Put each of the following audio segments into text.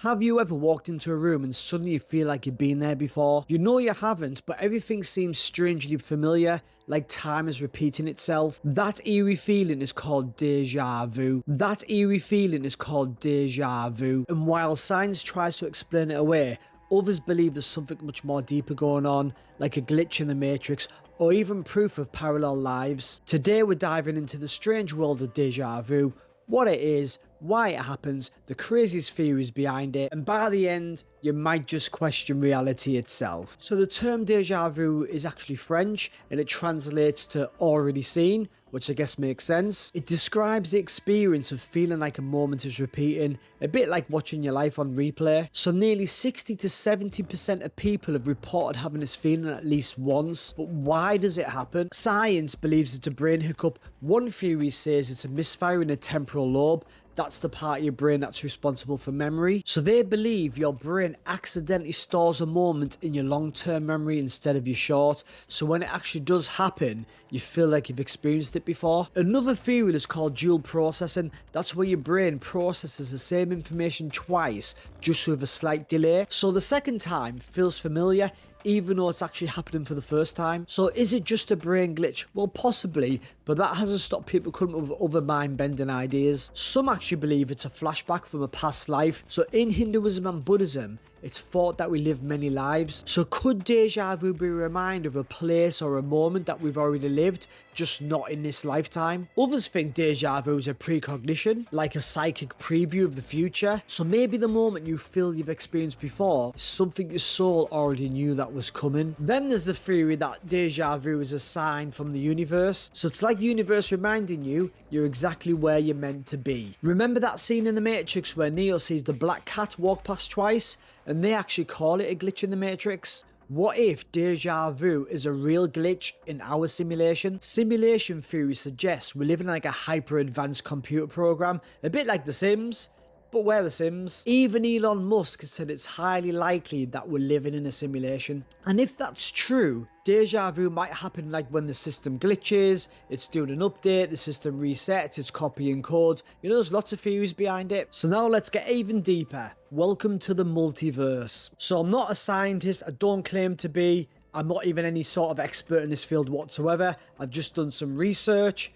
Have you ever walked into a room and suddenly you feel like you've been there before? You know you haven't, but everything seems strangely familiar, like time is repeating itself. That eerie feeling is called déjà vu. That eerie feeling is called déjà vu. And while science tries to explain it away, others believe there's something much more deeper going on, like a glitch in the matrix, or even proof of parallel lives. Today we're diving into the strange world of déjà vu, what it is, why it happens, the craziest theories behind it, and by the end, you might just question reality itself. So the term déjà vu is actually French, and it translates to already seen, which I guess makes sense. It describes the experience of feeling like a moment is repeating, a bit like watching your life on replay. So nearly 60 to 70% of people have reported having this feeling at least once. But why does it happen? Science believes it's a brain hiccup. One theory says it's a misfire in the temporal lobe. That's the part of your brain that's responsible for memory. So they believe your brain accidentally stores a moment in your long-term memory instead of your short. So when it actually does happen, you feel like you've experienced it before. Another theory is called dual processing. That's where your brain processes the same information twice, just with a slight delay. So the second time feels familiar, even though it's actually happening for the first time. So is it just a brain glitch? Well, possibly, but that hasn't stopped people coming up with other mind-bending ideas. Some actually believe it's a flashback from a past life. So in Hinduism and Buddhism, it's thought that we live many lives. So could déjà vu be a reminder of a place or a moment that we've already lived, just not in this lifetime? Others think déjà vu is a precognition, like a psychic preview of the future. So maybe the moment you feel you've experienced before is something your soul already knew that was coming. Then there's the theory that déjà vu is a sign from the universe. So it's like the universe reminding you you're exactly where you're meant to be. Remember that scene in The Matrix where Neo sees the black cat walk past twice? And they actually call it a glitch in the Matrix? What if déjà vu is a real glitch in our simulation? Simulation theory suggests we're living like a hyper-advanced computer program, a bit like The Sims. But we're The Sims. Even Elon Musk has said it's highly likely that we're living in a simulation. And if that's true, déjà vu might happen like when the system glitches, it's doing an update, the system resets, it's copying code. You know, there's lots of theories behind it. So now let's get even deeper. Welcome to the multiverse. So I'm not a scientist, I don't claim to be. I'm not even any sort of expert in this field whatsoever. I've just done some research.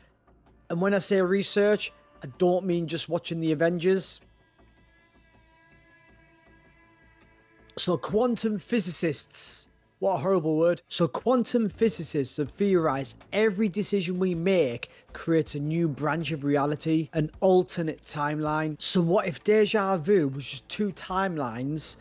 And when I say research, I don't mean just watching the Avengers. So quantum physicists, what a horrible word. So quantum physicists have theorized every decision we make creates a new branch of reality, an alternate timeline. So what if déjà vu was just two timelines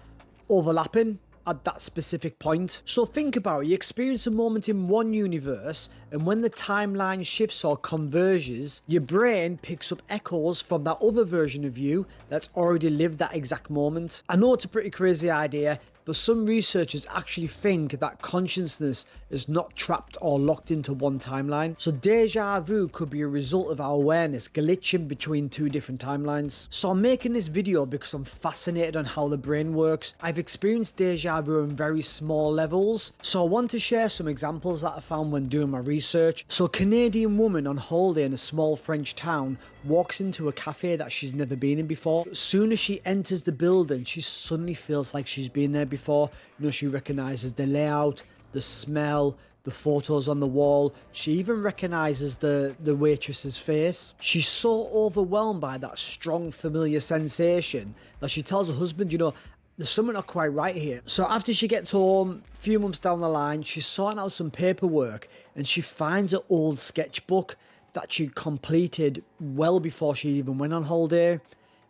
overlapping at that specific point? So think about it, you experience a moment in one universe, and when the timeline shifts or converges, your brain picks up echoes from that other version of you that's already lived that exact moment. I know it's a pretty crazy idea, but some researchers actually think that consciousness is not trapped or locked into one timeline. So déjà vu could be a result of our awareness glitching between two different timelines. So I'm making this video because I'm fascinated on how the brain works. I've experienced déjà vu on very small levels. So I want to share some examples that I found when doing my research. So a Canadian woman on holiday in a small French town walks into a cafe that she's never been in before. As soon as she enters the building, she suddenly feels like she's been there before. You know, she recognizes the layout, the smell, the photos on the wall. She even recognizes the waitress's face. She's so overwhelmed by that strong familiar sensation that she tells her husband, you know, there's something not quite right here. So after she gets home, a few months down the line, she's sorting out some paperwork and she finds an old sketchbook that she'd completed well before she even went on holiday.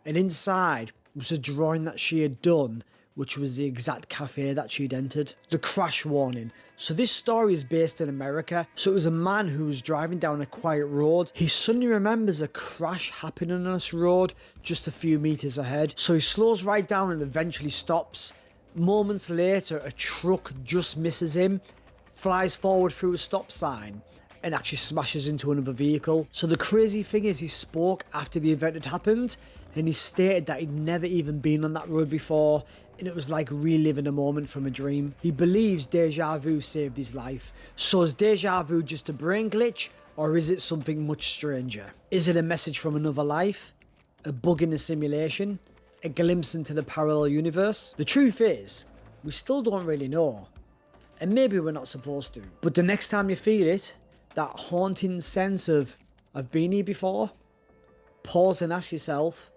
And inside was a drawing that she had done, which was the exact cafe that she'd entered. The crash warning. So this story is based in America. So it was a man who was driving down a quiet road. He suddenly remembers a crash happening on this road just a few meters ahead. So he slows right down and eventually stops. Moments later, a truck just misses him, flies forward through a stop sign, and actually smashes into another vehicle. So the crazy thing is he spoke after the event had happened, and he stated that he'd never even been on that road before, and it was like reliving a moment from a dream. He believes déjà vu saved his life. So is déjà vu just a brain glitch, or is it something much stranger? Is it a message from another life? A bug in the simulation? A glimpse into the parallel universe? The truth is, we still don't really know. And maybe we're not supposed to. But the next time you feel it, that haunting sense of, I've been here before, pause and ask yourself,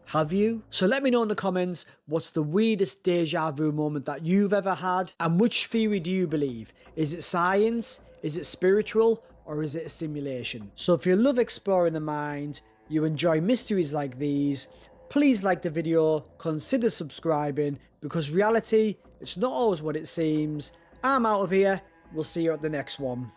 have you? So let me know in the comments, what's the weirdest deja vu moment that you've ever had? And which theory do you believe? Is it science? Is it spiritual? Or is it a simulation? So if you love exploring the mind, you enjoy mysteries like these, please like the video, consider subscribing, because reality, it's not always what it seems. I'm out of here. We'll see you at the next one.